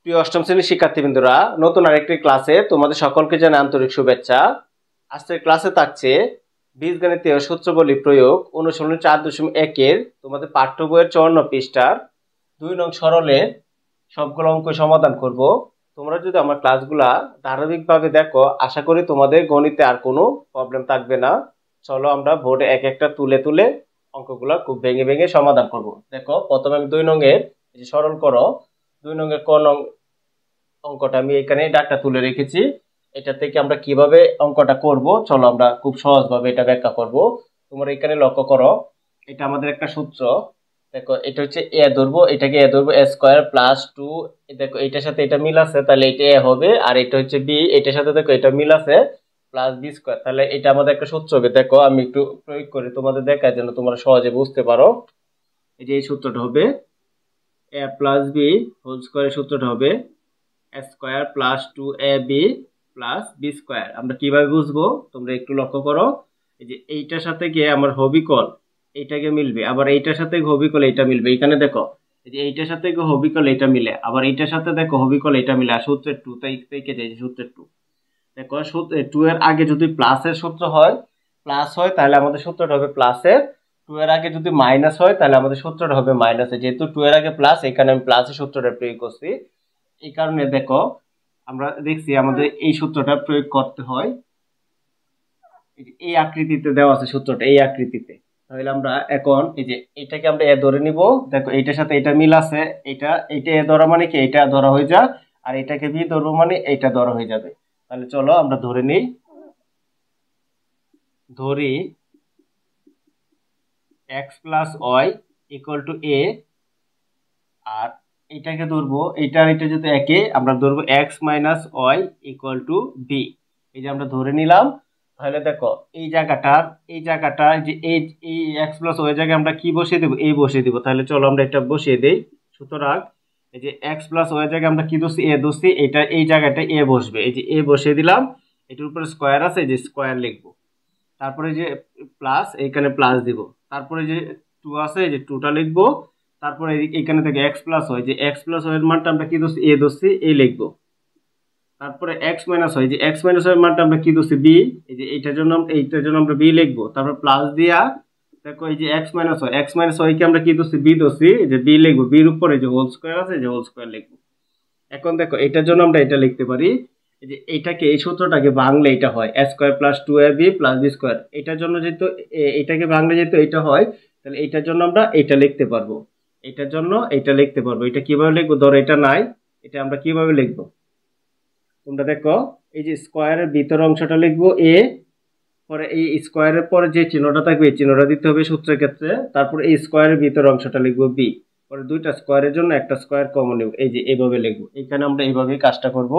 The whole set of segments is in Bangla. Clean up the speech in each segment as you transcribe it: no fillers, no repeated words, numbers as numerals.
প্রিয় অষ্টম শ্রেণীর শিক্ষার্থীবৃন্দরা, নতুন আরেকটি ক্লাসে তোমাদের সকলকে জানাই আন্তরিক শুভেচ্ছা। আজকের ক্লাসে থাকছে বীজগণিতীয় সূত্রাবলী প্রয়োগ অনুশীলনী 4.1 তোমাদের পাঠ্য বইয়ের 54 পৃষ্ঠার 2 নং সরলের সবগুলো অঙ্ক সমাধান করব। তোমরা যদি আমার ক্লাসগুলা ধারাবাহিকভাবে দেখো, আশা করি তোমাদের গণিতে আর কোনো প্রবলেম থাকবে না। চলো আমরা বোর্ডে এক একটা তুলে তুলে অঙ্কগুলা খুব ভেঙে ভেঙে সমাধান করব। দেখো, প্রথমে আমি 2 নংয়ের সরল করো। 2 নংয়ের ক নং অঙ্কটা আমি এখানে ডাকটা তুলে রেখেছি। এটা থেকে আমরা কিভাবে অঙ্কটা করব, চলো আমরা খুব সহজভাবে এটা ব্যাখ্যা করব। তোমরা এখানে লক্ষ্য করো, এটা আমাদের একটা সূত্র। দেখো, এটা হচ্ছে এ ধরবো, এটাকে এ ধরবো, স্কয়ার প্লাস 2। দেখো, এটার সাথে এটা মিল আছে, তাহলে এটা এ হবে। আর এটা হচ্ছে বি, এটার সাথে দেখো এটা মিল আছে, প্লাস বি স্কয়ার। তাহলে এটা আমাদের একটা সূত্র হবে। দেখো, আমি একটু প্রয়োগ করে তোমাদের দেখার জন্য তোমরা সহজে বুঝতে পারো। এই যে এই সূত্রটা হবে এ প্লাস বি হোল স্কয়ারের সূত্রটা হবে square plus 2ab plus b square. আমরা কিভাবে বুঝবো তোমরা একটু লক্ষ্য করো। এই যে এইটার সাথে গিয়ে আমার হবিকল এইটাকে মিলবে, আবার এইটার সাথে হবিকল এটা মিলবে। এখানে দেখো, এই যে এইটার সাথে হবিকল এটা মিলে, আবার এইটার সাথে দেখো হবিকল এটা মিলে। আর সূত্রের 2 থেকে যায় সূত্রের 2। দেখো, 2 এর আগে যদি প্লাসের সূত্র হয়, প্লাস হয়, তাহলে আমাদের সূত্রটা হবে প্লাসের। 2 এর আগে যদি মাইনাস হয়, তাহলে আমাদের সূত্রটা হবে মাইনাসের। যেহেতু 2 এর আগে প্লাস, এখানে আমি প্লাসের সূত্রটা প্রয়োগ করছি। এই কারণে দেখো, আমরা দেখছি আমাদের এই সূত্রটা প্রয়োগ করতে হয়। এই আকৃতিতে দেওয়া আছে সূত্রটা, এই আকৃতিতে। তাহলে আমরা এখন এই যে এটাকে আমরা এ ধরে নিব। দেখো, এইটার সাথে এটা মিল আছে, এটা এ ধরা মানে কি এটা ধরা হয়ে যায়, আর এটাকে বি ধরবো মানে এটা ধরা হয়ে যাবে। তাহলে চলো আমরা ধরে নিই। ধরি x plus Y equal to A, আর এটাকে ধরবো, এইটার এটা যদি একে, আমরা ধরবো x minus Y equal to B. এই যে আমরা ধরে নিলাম। তাহলে দেখো, এই জায়গাটা যে এই x প্লাস ওয়াই জায়গায় আমরা কি বসিয়ে দেবো, এই বসিয়ে দেবো। তাহলে চলো আমরা এটা বসিয়ে দেই। সুতরাং এই যে x প্লাস ওয়াই জায়গায় আমরা কি ধরছি, এ ধরছি, এটা এই জায়গাটা এ বসবে। এই যে এ বসিয়ে দিলাম, এটার উপরে স্কোয়ার আছে, এই যে স্কোয়ার লিখবো। তারপরে যে প্লাস, এইখানে প্লাস দিব। তারপরে যে 2 আছে, এই যে 2টা লিখবো। তারপরে এখানে থেকে x প্লাস হয়, যে x প্লাস হয় এর মানটা আমরা কি ধরছি, এ ধরছি, এই লিখবো। তারপরে x মাইনাস হয়, যে x মাইনাস হয় মানটা আমরা কি ধরছি, বি। এই যে এইটার জন্য আমরা বি লিখবো। তারপর প্লাস দিয়া দেখো, এই যে x মাইনাস হয় কে আমরা কি ধরছি, বি ধরছি, এই যে বি লিখবো। বির উপরে যে হোল স্কয়ার আছে, যে হোল স্কয়ার লিখবো। এখন দেখো, এটার জন্য আমরা এটা লিখতে পারি, এই যে এইটাকে, এই সূত্রটাকে ভাঙলে এটা হয় a square plus 2ab plus b square. এটার জন্য যেহেতু এটাকে ভাঙলে যেহেতু এটা হয়, তাহলে এটার জন্য আমরা এটা লিখতে পারবো। এটার জন্য এটা লিখতে পারবো। এটা কিভাবে লিখবো, ধরো এটা নাই, এটা আমরা কিভাবে লিখবো তোমরা দেখো। এই যে স্কয়ারের ভিতর অংশটা লিখবো এ, পরে এই স্কয়ারের পরে যে চিহ্নটা থাকবে এই চিহ্নটা দিতে হবে সূত্রের ক্ষেত্রে। তারপর এই স্কয়ারের ভিতর অংশটা লিখবো বি, পরে দুইটা স্কয়ারের জন্য একটা স্কয়ার কমন নেব। এই যে এইভাবে লিখবো। এখানে আমরা এইভাবেই কাজটা করব।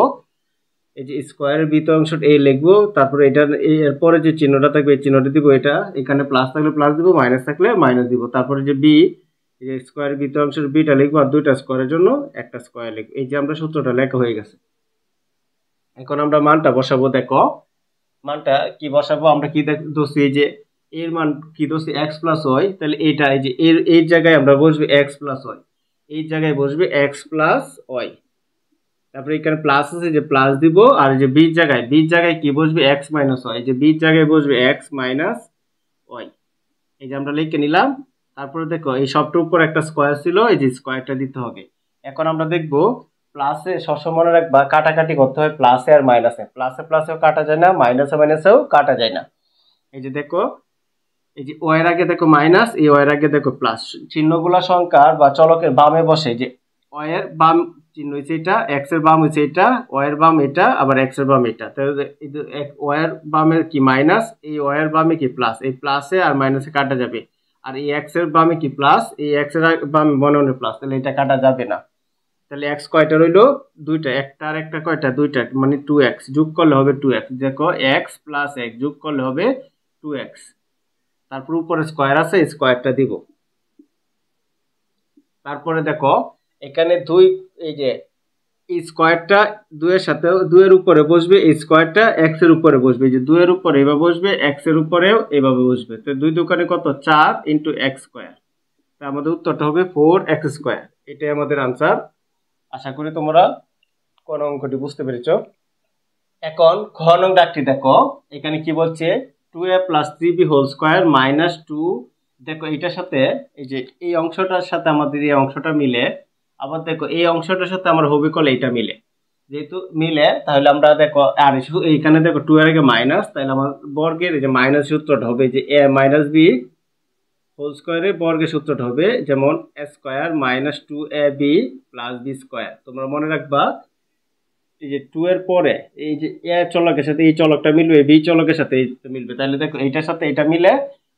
এই যে স্কয়ারের ভিতর অংশটা এই লিখবো, তারপরে এটা এরপরে যে চিহ্নটা থাকবে এই চিহ্নটা দিব। এটা এখানে প্লাস থাকলে প্লাস দিব, মাইনাস থাকলে মাইনাস দিব। তারপরে যে বি, এই যে স্কয়ারের ভিতর অংশের বিটা লিখবো, আর দুইটা স্কয়ারের জন্য একটা স্কয়ার লিখবো। এই যে আমরা সূত্রটা লেখা হয়ে গেছে। এখন আমরা মানটা বসাবো। দেখো, মানটা কি বসাবো, আমরা কি ধরছি, যে এর মান কি ধরছি, x প্লাস ওয়াই। তাহলে এটা এই যে এই জায়গায় আমরা বসবে x প্লাস ওয়াই, এই জায়গায় বসবে x প্লাস ওয়াই। তারপরে এখানে প্লাস আছে, যে প্লাস দিব। আর যে বি জায়গায় কি বসবে, x মাইনাস ওয়াই। যে বি জায়গায় বসবে x মাইনাস ওয়াই। এই যে আমরা লিখে নিলাম। তারপরে দেখো, এই সবটার উপর একটা স্কয়ার ছিল, এই যে স্কয়ারটা দিতে হবে। এখন আমরা দেখবো, প্লাসে সবসময় মনে রাখবা কাটাকাটি করতে হয় প্লাসে আর মাইনাসে। প্লাসেও কাটা যায় না, মাইনাসেও কাটা যায় না। এই যে দেখো, এই যে ও এর আগে দেখো মাইনাস, এই ও এর আগে দেখো প্লাস। চিহ্নগুলা সংখ্যার বা চলকের বামে বসে। যে ও এর বাম চিহ্ন হচ্ছে এটা, এক্স এর বাম হচ্ছে এটা, ও এর বাম এটা, আবার এক্স এর বাম এটা। তাহলে ও এর বামে কি মাইনাস, এই ও এর বামে কি প্লাস। এই প্লাসে আর মাইনাসে কাটা যাবে। আর এই এক্স এর বামে কি প্লাস, এই এক্স এর বামে মনে মনে প্লাস, তাহলে এটা কাটা যাবে না। তাহলে এক্স কয়টা রইলো, দুইটা। একটা আর একটা কয়টা, দুইটা, মানে 2x যোগ করলে হবে 2x। দেখো, এক্স প্লাস এক্স যোগ করলে হবে 2x। তারপর উপরে স্কয়ার আছে, স্কয়ারটা দিব। তারপরে দেখো, এখানে দুই, এই যে এই স্কয়ারটা 2 এর সাথে 2 এর উপরে বসবে, এই স্কয়ারটা x এর উপরে বসবে। যে 2 এর উপরে এভাবে বসবে, x এর উপরেও এভাবে বসবে। তো 2 দোকানে কত, 4 ইনটু x স্কয়ার। তো আমাদের উত্তরটা হবে 4x স্কয়ার। এটাই আমাদের আনসার। আশা করি তোমরা কোন অঙ্কটি বুঝতে পেরেছো? এখন খ নং দাগটি দেখো, এখানে কি বলছে 2a + 3b whole square minus 2। দেখো এটার সাথে এই যে এই অংশটার সাথে আমাদের এই অংশটা মিলে, আবার দেখো এই অংশটার সাথে আমার হবিকল এইটা মিলে, যেহেতু মিলে তাহলে আমরা দেখো আর এইখানে দেখো 2 এর আগে মাইনাস, তাহলে আমার বর্গের এই যে মাইনাস সূত্রটা হবে যে a - b হোল স্কয়ারের বর্গের সূত্রটা হবে যেমন a square minus 2ab plus b square. তোমরা মনে রাখবা এই যে 2 এর পরে এই যে a চলকের সাথে এই চলকটা মিলবে, b চলকের সাথে এইটা মিলবে, তাহলে দেখো এইটার সাথে এটা মিলে,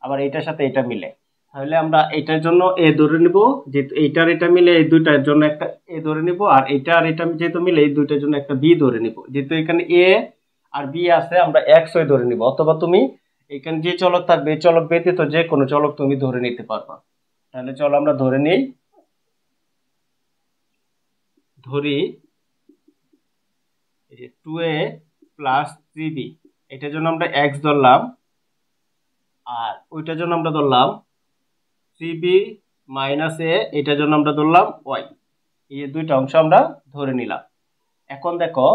আবার এইটার সাথে এটা মিলে, তাহলে আমরা এটার জন্য a ধরে নিব, যেহেতু এইটার এটা মিলে এই দুইটার জন্য একটা a ধরে নিব, আর এইটা আর এটা যেহেতু মিলে এই দুইটার জন্য একটা b ধরে নিব। যেহেতু এখানে a আর b আছে আমরা x ওই ধরে নিব, অথবা তুমি এখানে যে চলক থাকবে এই চলক ব্যতীত যে কোনো চলক তুমি ধরে নিতে পারবা। তাহলে চলো আমরা ধরে নেই, ধরি এই যে 2a + 3b, এটার জন্য আমরা x ধরলাম, আর ওইটার জন্য আমরা ধরলাম 3b - a, এটার জন্য আমরা ধরলাম y। এই দুইটা অংশ আমরা ধরে নিলাম। এখন দেখো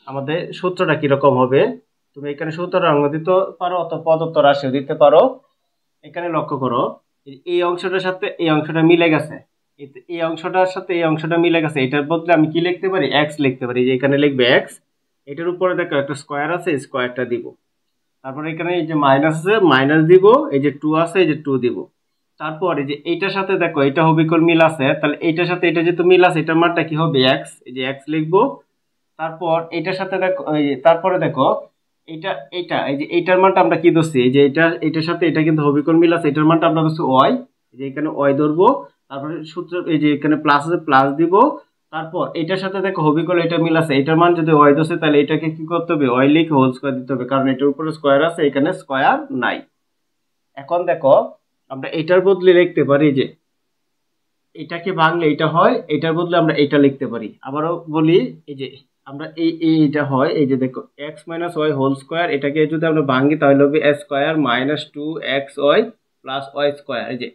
আমাদের সূত্রটা কিরকম হবে, তুমি এখানে সূত্রটা অঙ্ক দিতে পারো অথবা প্রদত্ত রাশিও দিতে পারো। এখানে লক্ষ্য করো এই অংশটার সাথে এই অংশটা মিলে গেছে, এই অংশটার সাথে এই অংশটা মিলে গেছে, এটার বদলে আমি কি লিখতে পারি, x লিখতে পারি। যে এখানে লিখবে x, এটার উপরে দেখো একটা স্কয়ার আছে, স্কয়ারটা দিব, তারপর এখানে এই যে মাইনাস আছে মাইনাস দিব, এই যে 2 আছে এই যে 2 দিব, তারপর এই যে এইটার সাথে দেখো এটা হবিকল মিল আছে, তাহলে এইটার সাথে এটা যেহেতু মিল আছে এটার মানটা কি হবে x, এই যে x লিখবো। তারপর এইটার সাথে দেখো তারপরে দেখো এটা এটা এই যে এইটার মানটা আমরা কি ধরছি, এই যে এটার সাথে এটা কিন্তু হবিকল মিল আছে, এটার মানটা আমরা ধরছি y, এই যে এখানে y ধরবো, তারপরে সূত্র এই যে এখানে প্লাস আছে প্লাস দিব, তারপর এটার সাথে দেখো হবিকল এটা মিল আছে, এটার মান যদি y ধরছে তাহলে এটাকে কি করতে হবে, y লিখে হোল স্কয়ার দিতে হবে, কারণ এটার উপরে স্কয়ার আছে এখানে স্কয়ার নাই। এখন দেখো আমরা এটার বদলে লিখতে পারি যে এটাকে ভাঙলে এটা হয়, এটার বদলে আমরা এটা লিখতে পারি। আবারও বলি এই যে আমরা এইটা হয়, এই যে দেখো x - y হোল স্কয়ার, এটাকে যদি আমরা ভাঙি তাহলে হবে a square minus 2xy plus y square. এই যে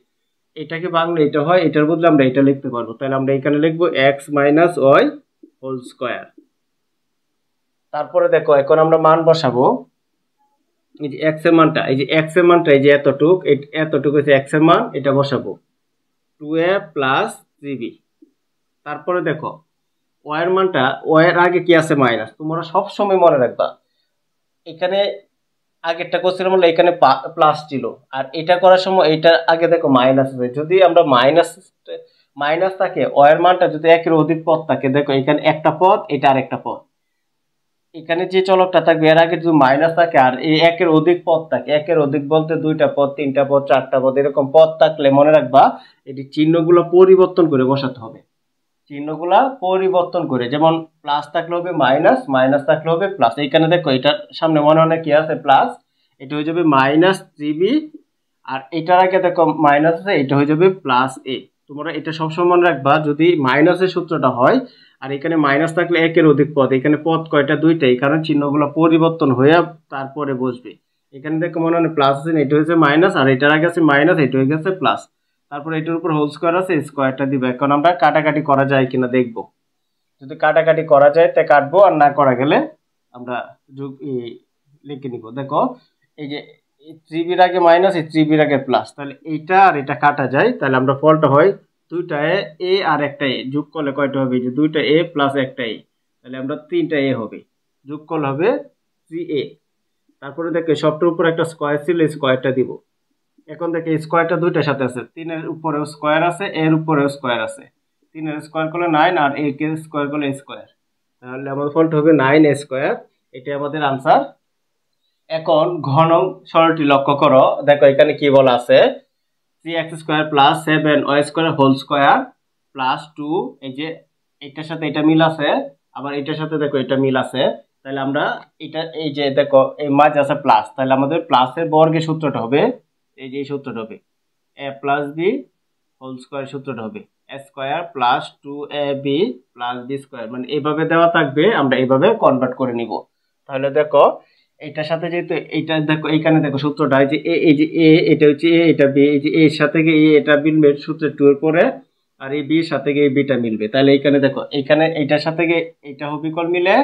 এটাকে ভাঙলে এটা হয়, এটার বদলে আমরা এটা লিখতে পারবো, তাহলে আমরা এখানে লিখবো x - y হোল স্কয়ার। তারপরে দেখো এখন আমরা মান বসাবো, এই যে x এর মানটা, এই যে x এর মানটা এই যে এতটুক হচ্ছে x এর মান, এটা বসাবো 2a + 3b। তারপরে দেখো y এর মানটা, y এর আগে কি আছে মাইনাস, তোমরা সব সময় মনে রাখবা এখানে আগেরটা করছিলাম বলে এখানে প্লাস ছিল, আর এটা করার সময় এইটার আগে দেখো মাইনাস আছে, যদি আমরা মাইনাস থাকে y এর মানটা যদি একের অধিক পদ থাকে, দেখো এখানে একটা পদ এটা আরেকটা পদ, এখানে যে চলকটা থাকবে এর আগে যদি মাইনাস থাকে আর এই একের অধিক পদ থাকে, একের অধিক বলতে দুইটা পদ তিনটা পদ চারটা পদ এরকম পদ থাকলে মনে রাখবা এটি চিহ্নগুলো পরিবর্তন করে বসাতে হবে, চিহ্নগুলা পরিবর্তন করে, যেমন প্লাস থাকলে হবে মাইনাস, মাইনাস থাকলে হবে প্লাস। এইখানে দেখো এটার সামনে মনে হয় কি আছে প্লাস, এটা হয়ে যাবে -3b, আর এটার আগে দেখো মাইনাস আছে, এটা হয়ে যাবে +a। তোমরা এটা সবসময় মনে রাখবা যদি মাইনাসের সূত্রটা হয় আর এখানে মাইনাস থাকলে একের অধিক পদ, এখানে পদ কয়টা দুইটা, এই কারণে চিহ্নগুলো পরিবর্তন হয়ে তারপরে বসবে। এখানে দেখো মনে হয় প্লাস আছে, এটা হয়েছে মাইনাস, আর এটার আগে আছে মাইনাস, এটা হয়ে গেছে প্লাস, তারপর এটার উপর হোল স্কয়ার আছে, স্কয়ারটা দিব। এখন আমরা কাটাকাটি করা যায় কিনা দেখব, যদি কাটাকাটি করা যায় তা কাটবো, আর না করা গেলে আমরা লিখে নিব। দেখো এই যে 3b এর আগে মাইনাস, এই 3b এর আগে প্লাস, তাহলে এইটা আর এটা কাটা যায়, তাহলে আমরা ফলটা হয় দুইটা a আর একটা a যোগ করলে কয়টা হবে, এই যে দুইটা a প্লাস একটা a, তাহলে আমরা তিনটা a হবে, যোগ করলে হবে 3a। তারপরে দেখো সবটার উপর একটা স্কয়ার ছিল, স্কয়ারটা দিব। এখন দেখো স্কয়ারটা দুইটার সাথে আছে, 3 এর উপরেও স্কয়ার আছে, এর উপরেও স্কয়ার আছে, 3 এর স্কয়ার করলে 9 আর a কে স্কয়ার করলে স্কয়ার, তাহলে আমাদের ফলটা হবে 9a স্কয়ার, এটা আমাদের आंसर। এখন ঘন সরলটি লক্ষ্য করো, দেখো এখানে কি বলা আছে 3x² + 7y² whole square plus 2, এই যে এটার সাথে এটা মিল আছে, আবার এটার সাথে দেখো এটা মিল আছে, তাহলে আমরা এটা এই যে দেখো এই মাঝে আছে প্লাস, তাহলে আমাদের প্লাসের বর্গের সূত্রটা হবে এই যে এই সূত্রটা হবে a + b হোল স্কয়ার, সূত্রটা হবে a² + 2ab + b স্কয়ার, মানে এইভাবে দেওয়া থাকবে, আমরা এইভাবে কনভার্ট করে নিব। তাহলে দেখো এটার সাথে যেহেতু এইটা দেখো এইখানে দেখো সূত্রটা এই যে a, এই যে a এটা হচ্ছে a, এটা b, এই যে a এর সাথে a এটা মিলবে সূত্রে 2 এর পরে, আর এই বির সাথে গিয়ে এই বিটা মিলবে। তাহলে এখানে দেখো এখানে এইটার সাথে গিয়ে এইটা হবিকল মিলে,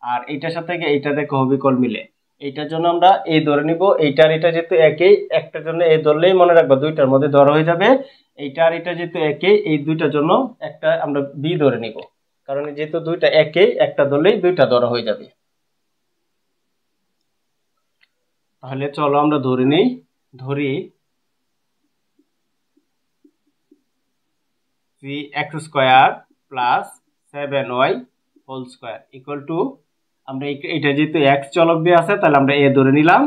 আর এইটার সাথে গিয়ে এইটা দেখো হবিকল মিলে। এইটার জন্য আমরা এই ধরে নিব, এইটার এটা যেহেতু একই, একটার জন্য এই ধরলেই মনে রাখবো দুইটার মধ্যে ধরা হয়ে যাবে। এইটা আর এটা যেহেতু একই, এই দুইটার জন্য একটা আমরা বি ধরে নিব, কারণ যেহেতু দুইটা একই, একটা ধরলেই দুইটা ধরা হয়ে যাবে। তাহলে চলো আমরা ধরে নেই, ধরি 3x² plus 7y whole square equal to, আমরা এটা যেহেতু x চলক দিয়ে আছে তাহলে আমরা এ ধরে নিলাম।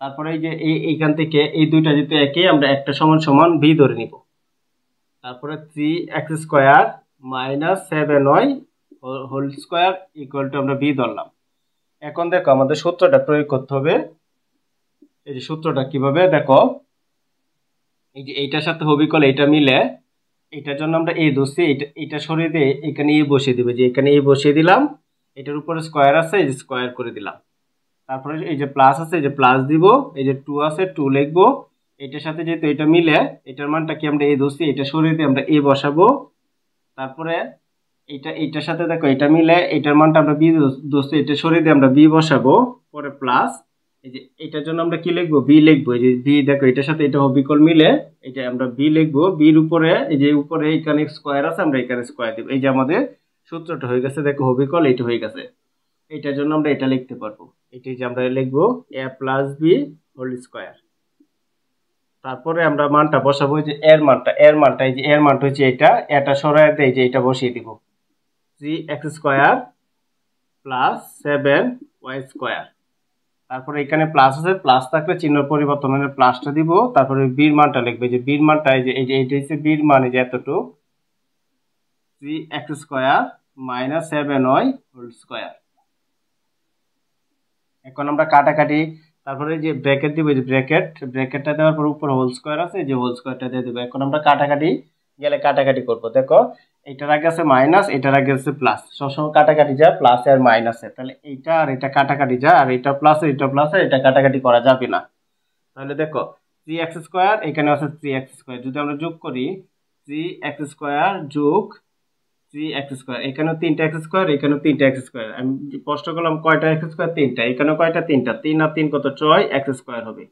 তারপরে এই যে এইখান থেকে এই দুইটা যেহেতু একই, আমরা একটা সমান সমান বি ধরে নিব। তারপরে 3x² minus 7y whole square equal to আমরা বি ধরলাম। এখন দেখো আমাদের সূত্রটা প্রয়োগ করতে হবে। এই যে সূত্রটা কিভাবে দেখো, এই যে এইটার সাথে হবিকল এইটা মিলে, এটার জন্য আমরা এ ধরছি, এটা সরিয়ে দিয়ে এখানে এ বসিয়ে দিবে, যে এখানে এ বসিয়ে দিলাম, এটার উপরে স্কোয়ার আছে, এই যে স্কোয়ার করে দিলাম। তারপরে এই যে প্লাস আছে, এই যে প্লাস দিব, এই যে 2 আছে 2 লিখবো। এটার সাথে যেহেতু এটা মিলে, এটার মানটা কি আমরা এ ধরছি, এটা সরিয়ে দিয়ে আমরা এ বসাবো। তারপরে এইটার সাথে দেখো এটা মিলে, এটার মানটা আমরা বি ধরছি, এটা সরিয়ে দিয়ে আমরা বি বসাবো। পরে প্লাস এই যে এটার জন্য আমরা কি লিখবো, বি লিখবো। এই যে বি দেখো এটার সাথে এটা হবিকল মিলে, এটা আমরা বি লিখবো। বির উপরে এই যে উপরে এখানে স্কোয়ার আছে, আমরা এখানে স্কোয়ার দিব। এই যে আমাদের সূত্রটা হয়ে গেছে, দেখো হবিকল এটা হয়ে গেছে। এটার জন্য আমরা এটা লিখতে পারবো, এটি যে আমরা লিখবো a plus b whole square. তারপরে আমরা মানটা বসাবো, যে এর মানটা এই যে এর মানটা হচ্ছে এটা সরায় দিয়ে এই যে এটা বসিয়ে দিব, 3x² প্লাস 7y²। তারপরে এখানে প্লাস আছে, প্লাস থাকলে চিহ্ন পরিবর্তন হলে প্লাসটা দিব। তারপরে বির মানটা লিখবে, যে বির মানটা এই যে এইটা হচ্ছে বির মান, এই যে এতটুকু 3x² minus 7y whole square. এখন আমরা কাটাকাটি, তারপরে যে ব্র্যাকেট দিব, যে ব্র্যাকেটটা দেওয়ার পর উপর হোল স্কোয়ার আছে, যে হোল স্কোয়ারটা দিয়ে দেবো। এখন আমরা কাটাকাটি গেলে কাটাকাটি করব। দেখো এটার আগে আছে মাইনাস, এটার আগে আছে প্লাস, সবসময় কাটাকাটি যায় প্লাস আর মাইনাসে। তাহলে এইটা আর এটা কাটাকাটি যায়, আর এটা প্লাস এটা কাটাকাটি করা যাবে না। তাহলে দেখো 3x² এখানে আছে 3x², যদি আমরা যোগ করি 3x² যোগ 3x², এখানেও 3x², এখানেও 3x²। আমি প্রশ্ন করলাম কয়টা x², 3টা। এখানেও কয়টা, 3টা। 3 আর 3 কত, 6x² হবে,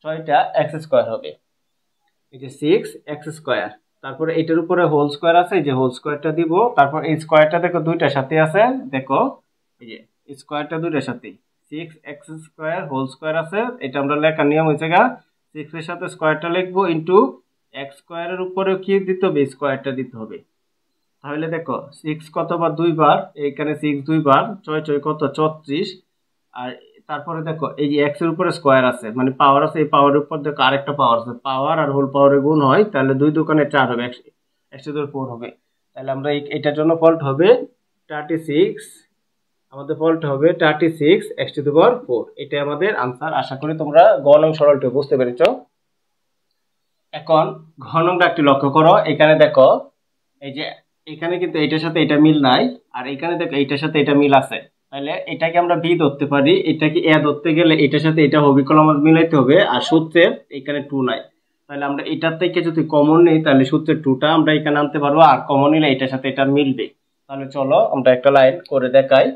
6টা x² হবে। এই যে 6x²। তারপরে এটার উপরে হোল স্কোয়ার আছে, এই যে হোল স্কোয়ারটা দিব। তারপর এই স্কোয়ারটা দেখো দুইটার সাথে আছে, দেখো এই যে স্কোয়ারটা দুইটার সাথে, 6x² হোল স্কোয়ার আছে। এটা আমরা লেখার নিয়ম হয়েছে 6 এর সাথে স্কোয়ারটা লিখবো ইন্টু x² এর উপরে কি দিতে হবে, স্কোয়ারটা দিতে হবে। তাহলে দেখো 6 কতবার, 2 বার, এখানে 6 2 বার, 6 6 কত, 34। আর তারপরে দেখো এই যে x এর উপরে স্কোয়ার আছে, মানে পাওয়ার আছে, এই পাওয়ারের উপর দেখো আরেকটা পাওয়ার আছে, পাওয়ার আর হোল পাওয়ারের গুণ হয়, তাহলে 2 দোকানে 4 হবে, x টু দি পাওয়ার 4 হবে। তাহলে আমরা এটার জন্য ফল্ট হবে 36, আমাদের ফল্ট হবে 36 x টু দি পাওয়ার 4। এটাই আমাদের আনসার। আশা করি তোমরা গ নং সরলটি বুঝতে পেরেছো। এখন ঘ নংটা একটু লক্ষ্য করো, এখানে দেখো এই যে এখানে কিন্তু এটার সাথে এটা মিল নাই, আর এখানে দেখো এটার সাথে এটা মিল আছে। তাহলে এটাকে আমরা বি ধরতে পারি, এটাকে এ ধরতে গেলে এটার সাথে এটা হবিকল আমাদের মিলাইতে হবে, আর সূত্রের এখানে 2 নাই। তাহলে আমরা এটার থেকে যদি কমন নিই, তাহলে সূত্রের 2টা আমরা এখানে আনতে পারবো, আর কমন নিলে এটার সাথে এটা মিলবে। তাহলে চলো আমরা একটা লাইন করে দেখাই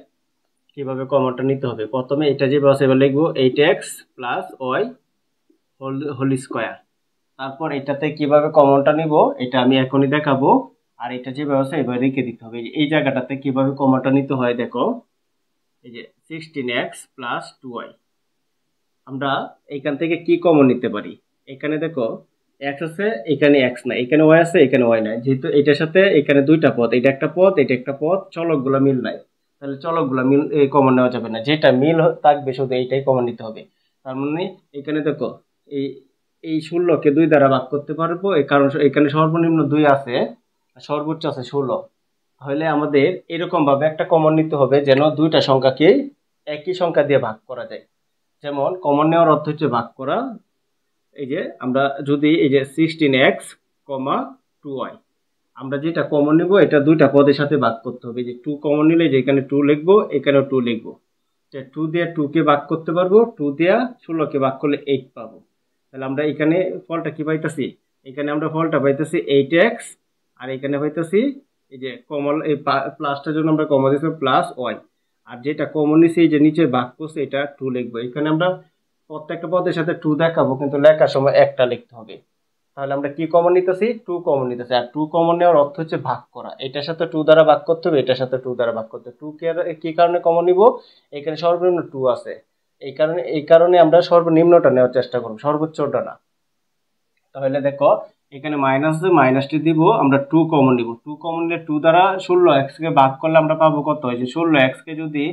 কিভাবে কমনটা নিতে হবে। প্রথমে এটা যে বসে এবার লিখবো 8x plus y whole square. তারপর এটাতে কিভাবে কমনটা নিব এটা আমি এখনই দেখাবো, আর এটা যে ব্যবস্থা এবার রেখে দিতে হবে। এই জায়গাটাতে কিভাবে কমনটা নিতে হয় দেখো, এই যে 16x প্লাস 2y, আমরা এখান থেকে কি কমন নিতে পারি। এখানে দেখো x আছে, এখানে x নাই, এখানে y আছে, এখানে y নাই। যেহেতু এটার সাথে এখানে দুইটা পদ, এটা একটা পদ, এটা একটা পদ, চলকগুলো মিল নাই, তাহলে চলকগুলো মিল কমন নেওয়া যাবে না। যেটা মিল থাকবে শুধু এইটাই কমন নিতে হবে। তার মানে এখানে দেখো এই 16কে 2 দ্বারা ভাগ করতে পারবো, এই কারণ এখানে সর্বনিম্ন 2 আছে, সর্বোচ্চ আছে 16। তাহলে আমাদের এরকম ভাবে একটা কমন নিতে হবে যেন দুইটা সংখ্যাকে একই সংখ্যা দিয়ে ভাগ করা যায়। যেমন কমন নেওয়ার অর্থ হচ্ছে ভাগ করা। এই যে আমরা যদি এই যে 16x, 2y, আমরা যেটা কমন নিব এটা দুইটা পদের সাথে ভাগ করতে হবে। যে 2 কমন নিলে যে এখানে 2 লিখবো, এখানেও 2 লিখবো। 2 দিয়ে 2 কে ভাগ করতে পারবো, 2 দিয়ে 16কে ভাগ করলে 8 পাবো। তাহলে আমরা এখানে ফলটা কি পাইতেছি, এখানে আমরা ফলটা পাইতেছি 8x, আর এখানে হইতেছি এই যে কমন, এই প্লাসটার জন্য আমরা কমন দিয়েছি প্লাস ওয়াই, আর যেটা কমন নিছি এই যে নিচে ভাগ করছে এটা 2 লিখবো। এখানে আমরা প্রত্যেকটা পদের সাথে 2 দেখাবো, কিন্তু লেখার সময় একটা লিখতে হবে। তাহলে আমরা কি কমন নিতেছি? 2 কমন নিতেছি। আর 2 কমন নেওয়ার অর্থ হচ্ছে ভাগ করা। এটার সাথে 2 দ্বারা ভাগ করতে হবে, এটার সাথে 2 দ্বারা ভাগ করতে হবে। 2 কি কারণে কমন নিব? এখানে সর্বনিম্ন 2 আছে, এই কারণে আমরা সর্বনিম্নটা নেওয়ার চেষ্টা করব, সর্বোচ্চটা না। তাহলে দেখো এখানে মাইনাস আছে, মাইনাসটি দিব, আমরা 2 কমন নিব। 2 কমন নিলে 2 দ্বারা 16x কে ভাগ করলে আমরা পাবো কত? হয় যে 16x কে যদি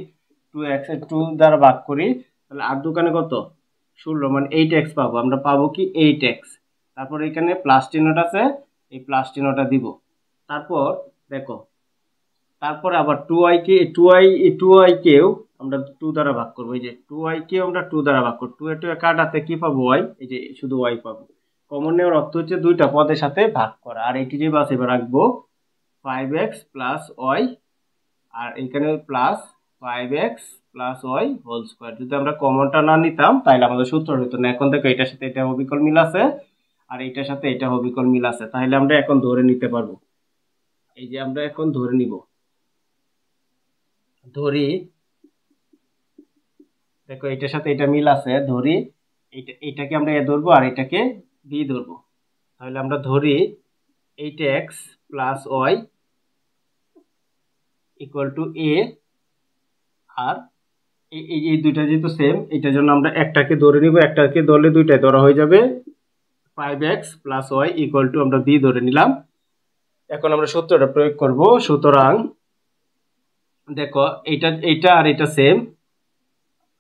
2 দ্বারা ভাগ করি তাহলে আর দোকানে কত? 16 মানে 8x পাবো। আমরা পাবো কি? 8x। তারপর এখানে প্লাস চিহ্নটা আছে, এই প্লাস চিহ্নটা দিব। তারপর দেখো, তারপরে আবার 2i কেও আমরা 2 দ্বারা ভাগ করবো। এই যে 2i কেও আমরা 2 দ্বারা ভাগ করব। 2 এ 2 কাটাতে কি পাবো? y। এই যে শুধু y পাবো। কমন নেওয়ার অর্থ হচ্ছে দুইটা পদের সাথে ভাগ করা। আর এটি যে বাস এবার রাখবো 5x প্লাস y, আর এখানে plus 5x plus y whole square. যদি আমরা কমনটা না নিতাম তাহলে আমাদের সূত্র হতো না। এখন দেখো এটার সাথে এটা অবিকল মিল আছে, আর এটার সাথে এটা অবিকল মিল আছে, তাহলে আমরা এখন ধরে নিতে পারবো। এই যে আমরা এখন ধরে নিব, ধরি দেখো এটার সাথে এটা মিল আছে, ধরি এটাকে আমরা এ ধরবো আর এটাকে বি ধরবো। তাহলে আমরা ধরি 8x plus y equal to A, আর এই দুইটা যেহেতু সেম, এটার জন্য আমরা একটাকে ধরে নিব, একটাকে ধরলে দুইটাই ধরা হয়ে যাবে। 5x plus y equal to আমরা বি ধরে নিলাম। এখন আমরা সূত্রটা প্রয়োগ করব। সুতরাং দেখো এটা আর এটা সেম,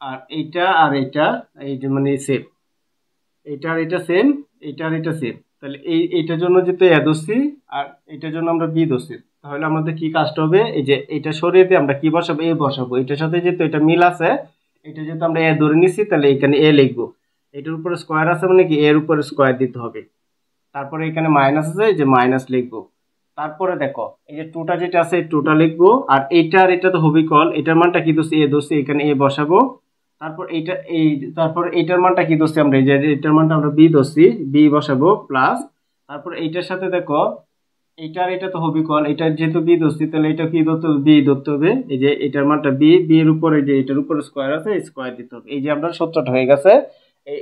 আর এইটা আর এটা এই যে মানে সেম, এটা আর এটা সেম, এটা আর এটা সেম। তাহলে এইটার জন্য যেহেতু এ ধরছি আর এটার জন্য আমরা বি ধরছি, তাহলে আমাদের কি কাজটা হবে? এই যে এটা সরিয়ে দিয়ে আমরা কি বসাবো? এ বসাবো। এটার সাথে যেহেতু এটা মিল আছে, এটা যেহেতু আমরা এ ধরে নিছি, তাহলে এখানে এ লিখবো। এটার উপরে স্কোয়ার আছে মানে কি এর উপরে স্কোয়ার দিতে হবে। তারপরে এখানে মাইনাস আছে, এই যে মাইনাস লিখবো। তারপরে দেখো এই যে টুটা যেটা আছে এই টুটা লিখবো, আর এইটা আর এটা তো হবিকল, এটার মানটা কি দোষী? এ দোষী, এখানে এ বসাবো। তারপর এইটার মানটা কি দোষী? আমরা এই যে এটার মানটা আমরা বি দোষী, বি বসাবো প্লাস। তারপর এইটার সাথে দেখো এইটা আর এটা তো হবিকল, এটা যেহেতু বি দোষী তাহলে এটা কি ধরতে হবে? বি ধরতে হবে। এই যে এটার মানটা বি, বি এর উপরে যে এটার উপরে স্কোয়ার আছে স্কোয়ার দিতে হবে। এই যে আমরা সূত্রটা হয়ে গেছে,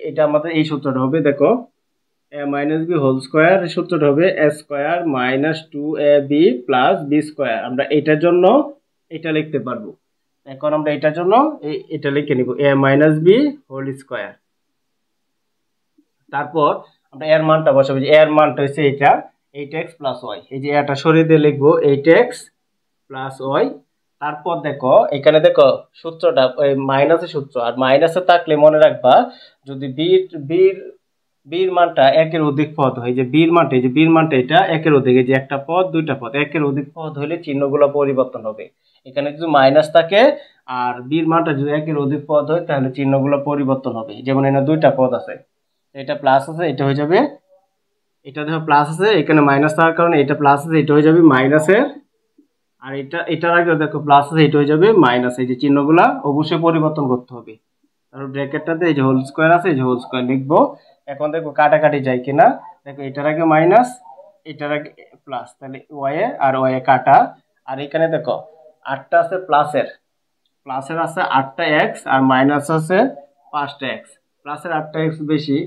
এটা আমাদের এই সূত্রটা হবে। দেখো a minus b whole square, সূত্রটা হবে a square minus 2ab plus b square. আমরা এটার জন্য এটা লিখতে পারবো। এখন আমরা এটার জন্য এটা লিখে নিব a minus b whole square. তারপর আমরা এর মানটা বসাবো, যে এর মানটা হচ্ছে এটা 8x প্লাস y। এই যে এটা সরিয়ে দিয়ে লিখবো 8x প্লাস y। তারপর দেখো এখানে দেখো সূত্রটা ওই মাইনাসের সূত্র, আর মাইনাসে থাকলে মনে রাখবা যদি বির মানটা একের অধিক পদ হয়, যে বির মানটা, এই যে বির মানটা এটা একের অধিক, এই যে একটা পদ দুইটা পদ একের অধিক পদ হলে চিহ্নগুলো পরিবর্তন হবে। এখানে যদি মাইনাস থাকে আর বির মানটা যদি একের অধিক পদ হয় তাহলে চিহ্নগুলো পরিবর্তন হবে। যেমন এখানে দুইটা পদ আছে, এটা প্লাস আছে, এটা হয়ে যাবে, এটা দেখো প্লাস আছে, এখানে মাইনাস থাকার কারণে এটা প্লাস আছে, এটা হয়ে যাবে মাইনাসের, আর এটার আগে দেখো প্লাস আছে, এটা হয়ে যাবে মাইনাস। এই যে চিহ্নগুলা অবশ্যই পরিবর্তন করতে হবে। তারপর ব্র্যাকেটটাতে এই যে হোল স্কোয়ার আছে, এই যে হোল স্কোয়ার লিখবো। এখন দেখো কাটাকাটি যায় কিনা, দেখো এটার আগে মাইনাস এটার আগে প্লাস, তাহলে ওয়াই আর ওয়াই কাটা। আর এখানে দেখো 8টা আছে প্লাসের আছে 8টা এক্স, আর মাইনাস আছে 5টা এক্স। প্লাসের 8টা এক্স বেশি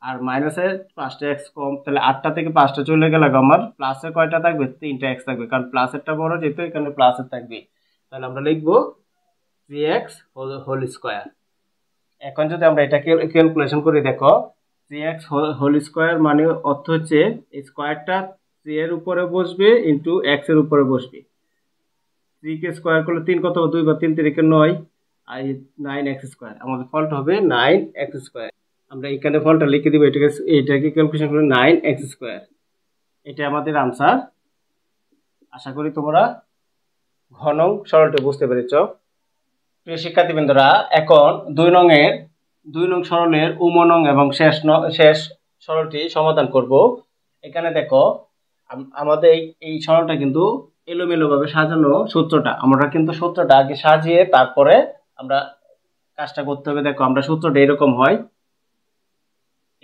আর মাইনাসের 5টা এক্স কম, তাহলে 8টা থেকে 5টা চলে গেলে আমার প্লাসে কয়টা থাকবে? 3টা এক্স থাকবে, কারণ প্লাসেরটা বড় যেহেতু এখানে প্লাসের থাকবে। তাহলে আমরা লিখবো 3x হোল স্কোয়ার। এখন যদি আমরা এটা ক্যালকুলেশন করি, দেখো 3x হোল স্কোয়ার মানে অর্থ হচ্ছে এই স্কোয়ারটা 3 এর উপরে বসবে ইন্টু x এর উপরে বসবে। 3 কে স্কোয়ার করলে 3 কত? 2 বা 3 3 9, আর 9x স্কোয়ার। আমাদের ফলটা হবে 9x স্কোয়ার। আমরা এখানে ফলটা লিখে দিব, এটাকে ক্যালকুলেশন করে 9x স্কোয়ার। এটা আমাদের আনসার। আশা করি তোমরা ঘ নং সরলটি বুঝতে পেরেছ। প্রিয় শিক্ষার্থীবৃন্দরা, এখন 2 নং সরলের উমনং এবং শেষ সরলটি সমাধান করব। এখানে দেখো আমাদের এই সরলটা কিন্তু এলোমেলো ভাবে সাজানো সূত্রটা, আমরা কিন্তু সূত্রটা আগে সাজিয়ে তারপরে আমরা কাজটা করতে হবে। দেখো আমরা সূত্রটা এরকম হয়,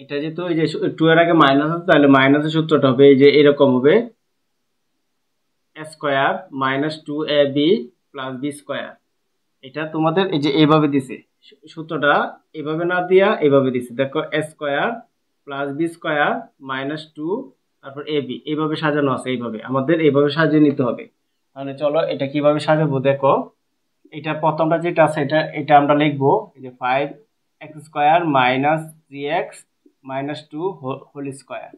এটা যেহেতু এই যে 2 এর আগে মাইনাস আছে তাহলে মাইনাসের সূত্রটা হবে এই যে এরকম হবে square minus 2ab plus b square. এটা তোমাদের এই যে এইভাবে দিছে, সূত্রটা এভাবে না দিয়া এভাবে দিছে। দেখো square plus b square minus 2 তারপর এ বি, এইভাবে সাজানো আছে। এইভাবে আমাদের এইভাবে সাজিয়ে নিতে হবে। তাহলে চলো এটা কিভাবে সাজাবো দেখো। এটা প্রথমটা যেটা আছে এটা এটা আমরা লিখবো এই যে 5x square minus 3x minus 2 whole square.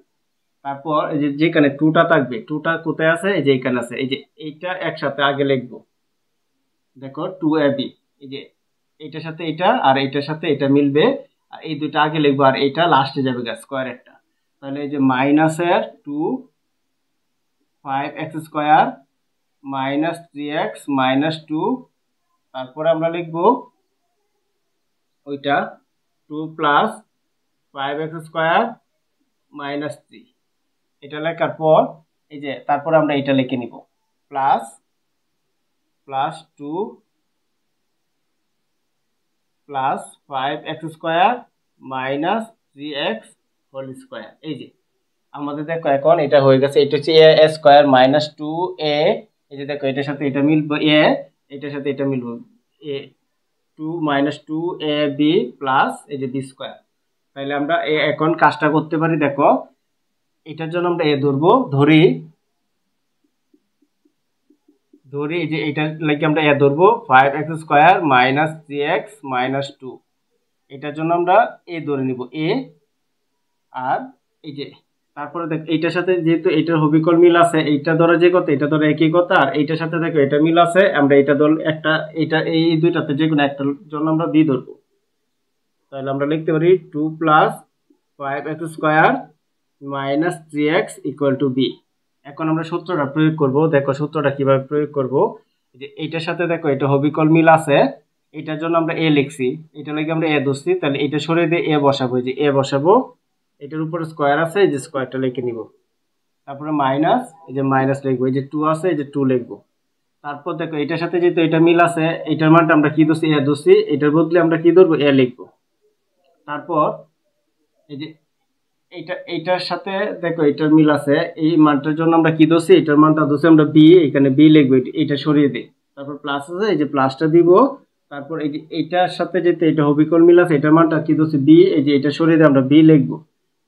তারপর এই যে যেখানে 2টা থাকবে, 2টা কোথায় আছে, এই যে এখানে আছে। এই যে এইটা একসাথে আগে লিখবো। দেখো 2ab, এই যে এইটার সাথে এটা আর এইটার সাথে এটা মিলবে, আর এই দুইটা আগে লিখবো আর এইটা লাস্টে যাবে গা স্কোয়ার একটা। তাহলে এই যে মাইনাসের 2 5x square minus 3x minus 2, তারপরে আমরা লিখবো ওইটা 2 প্লাস 5x স্কোয়ার মাইনাস 3। এটা লেখার পর এই যে তারপরে আমরা এটা লিখে নিব plus plus 2 plus 5x square minus 3x whole square. এই যে আমাদের দেখো এখন এটা হয়ে গেছে। এটা হচ্ছে a স্কোয়ার মাইনাস 2a, এই যে দেখো এটার সাথে এটা মিলবে a, এটার সাথে এটা মিলবে a 2 মাইনাস 2ab প্লাস এই যে b স্কোয়ার। তাহলে আমরা এখন কাজটা করতে পারি। দেখো এটার জন্য আমরা a ধরবো, ধরি এই যে এটা লাগে আমরা a ধরবো 5x square minus 3x minus 2। এটার জন্য আমরা a ধরে নিব a। আর এই যে তারপরে দেখো এইটার সাথে যেহেতু এটার হবিকল মিল আছে, এইটা ধরা যে কথা এটা ধরা একই কথা। আর এইটার সাথে দেখো এটা মিল আছে, আমরা এটা ধর একটা, এটা এই দুইটাতে যে কোনো একটার জন্য আমরা b ধরবো। তাহলে আমরা লিখতে পারি 2 plus 5x square minus 3x equal to b। এখন আমরা সূত্রটা প্রয়োগ করব। দেখো সূত্রটা কিভাবে প্রয়োগ করব। যে এইটার সাথে দেখো এটা হবিকল মিল আছে, এটার জন্য আমরা a লিখছি, এটা লাগে আমরা a ধরছি। তাহলে এটা সরিয়ে দিয়ে a বসাবো, এই যে a বসাবো, এটার উপরে স্কোয়ার আছে, এই যে স্কোয়ারটা লিখে নিব। তারপরে মাইনাস, এই যে মাইনাস লিখবো, এই যে 2 আছে, এই যে 2 লিখবো। তারপর দেখো এটার সাথে যেহেতু এটা মিল আছে, এটার মানটা আমরা কি ধরছি, a ধরছি, এটার বদলে আমরা কি ধরবো, a লিখবো। তারপর এই যে এইটার সাথে দেখো এটার মিল আছে, এই মানটার জন্য আমরা কি ধরছি, এটার মানটা ধরছি আমরা b, এখানে b লিখবো, এটা সরিয়ে দিই। তারপর প্লাস আছে, এই যে প্লাসটা দিব। তারপর এই যে এইটার সাথে যেতে এটা হবিকল মিল আছে, এটার মানটা কি ধরছি b, এই যে এটা সরিয়ে দিয়ে আমরা b লিখবো।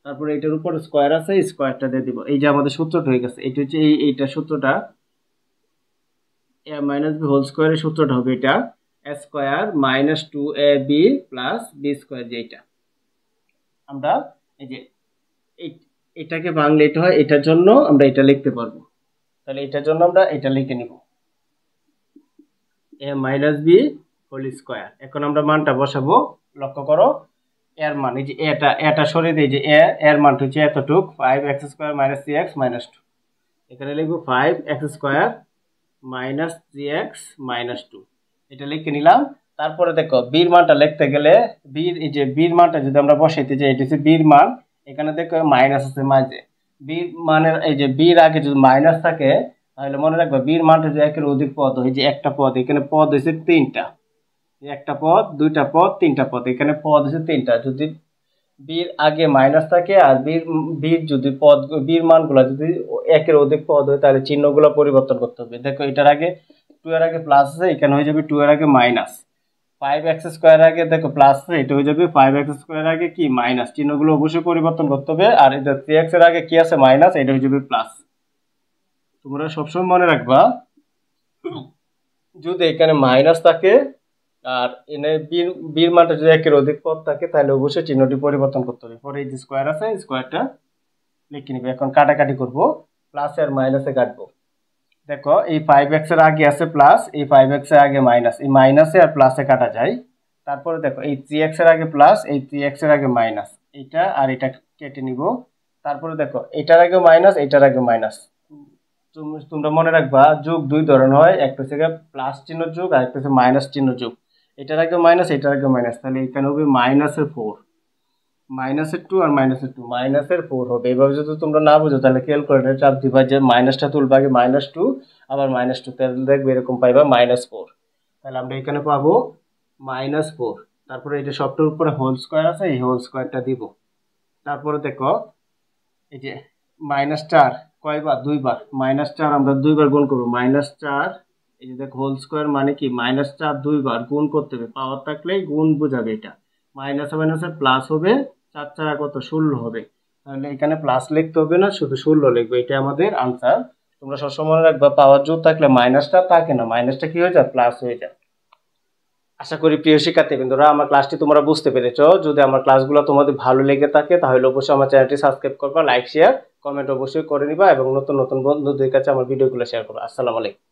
তারপর এটার উপর স্কোয়ার আছে, স্কোয়ারটা দিয়ে দিব। এই যে আমাদের সূত্রটা হয়ে গেছে। এটা হচ্ছে এইটা সূত্রটা, a মাইনাস b হোল স্কোয়ারের সূত্রটা হবে এটা square minus 2ab plus b square. যেটা আমরা এই যে এটাকে ভাঙলে এটা হয়, এটার জন্য আমরা এটা লিখতে পারবো। তাহলে এটার জন্য আমরা এটা লিখে নিব a minus b whole square. এখন আমরা মানটা বসাবো। লক্ষ্য করো এর মান, এই যে এটা সরিয়ে দিই, যে এর মান হচ্ছে এতটুক 5x square minus 3x minus 2। এখানে লিখবো 5x square minus 3x minus 2, এটা লিখে নিলাম। তারপরে দেখো বির মানটা লিখতে গেলে এই যে বির মানটা যদি আমরা বসাইতে যাই, এটা হচ্ছে বির মান। এখানে দেখো মাইনাস আছে মাঝে, বির মানের এই যে বির আগে যদি মাইনাস থাকে তাহলে মনে রাখবে বির মানটা যদি একের অধিক পদ হয়, যে একটা পদ, এখানে পদ হয়েছে 3টা, একটা পদ, দুইটা পদ, 3টা পদ, এখানে পদ হচ্ছে 3টা। যদি বির আগে মাইনাস থাকে আর বির যদি পদ, বির মানগুলো যদি একের অধিক পদ হয় তাহলে চিহ্নগুলো পরিবর্তন করতে হবে। দেখো এটার আগে 2 এর আগে প্লাস আছে, এখানে হয়ে যাবে 2 এর আগে মাইনাস। 5x স্কোয়ার আগে দেখো প্লাস আছে, এটা হয়ে যাবে 5x স্কোয়ার আগে কি মাইনাস। চিহ্নগুলো অবশ্যই পরিবর্তন করতে হবে। আর এটা 3x এর আগে কি আছে মাইনাস, এটা হয়ে যাবে প্লাস। তোমরা সবসময় মনে রাখবা যদি এখানে মাইনাস থাকে আর এনে বির মানটা যদি একের অধিক পদ থাকে তাহলে অবশ্যই চিহ্নটি পরিবর্তন করতে হবে। পরে এই যে স্কোয়ার আছে, স্কোয়ারটা লিখে নিবে। এখন কাটাকাটি করব, প্লাস আর মাইনাসে কাটবো। দেখো এই 5x এর আগে আছে প্লাস, এই 5x এর আগে মাইনাস, এই মাইনাসে আর প্লাসে কাটা যায়। তারপরে দেখো এই 3x এর আগে প্লাস, এই 3x এর আগে মাইনাস, এইটা আর এটা কেটে নিব। তারপরে দেখো এটার আগে মাইনাস, এটার আগে মাইনাস। তোমরা মনে রাখবা যোগ দুই ধরনের হয়, একটা হচ্ছে প্লাস চিহ্ন যোগ আর একটা হচ্ছে মাইনাস চিহ্ন যোগ। এটার আগে মাইনাস, এটার আগে মাইনাস, তাহলে এখানে হবে মাইনাসের 4, মাইনাসের 2 আর মাইনাসের 2, মাইনাসের 4 হবে। এভাবে যদি তোমরা না বুঝো তাহলে ক্যালকুলেটরে চাপ দিবা যে মাইনাসটা তুলবা আগে -2 আবার -2, তাহলে দেখবে এরকম পাইবা -4। তাহলে আমরা এখানে পাবো -4। তারপরে এটা সবটার উপরে হোল স্কোয়ার আছে, এই হোল স্কোয়ারটা দিব। তারপরে দেখো এই যে মাইনাসটার কয়বার? দুইবার। -4 আমরা দুইবার গুণ করবো, -4 এই যে দেখো হোল স্কোয়ার মানে কি -4 দুইবার গুণ করতে হবে, পাওয়ার থাকলেই গুণ বোঝাবে এটা, মাইনাসে মাইনাসে প্লাস হবে, 4 4 কত 16 হবে, তাহলে এখানে প্লাস লিখতে হবে না, শুধু 16 লিখবে, এটা আমাদের আনসার। তোমরা সবসময় মনে রাখবা পাওয়ার যোগ থাকলে মাইনাসটা থাকে না, মাইনাসটা কি হয়ে যায় প্লাস হয়ে যায়। আশা করি প্রিয় শিক্ষার্থীবৃন্দরা আমার ক্লাসটি তোমরা বুঝতে পেরেছো। যদি আমার ক্লাসগুলো তোমাদের ভালো লেগে থাকে তাহলে অবশ্যই আমার চ্যানেলটি সাবস্ক্রাইব করবা, লাইক শেয়ার কমেন্ট অবশ্যই করে নিবা এবং নতুন নতুন বন্ধুদের কাছে আমার ভিডিওগুলো শেয়ার করো। আসসালামু আলাইকুম।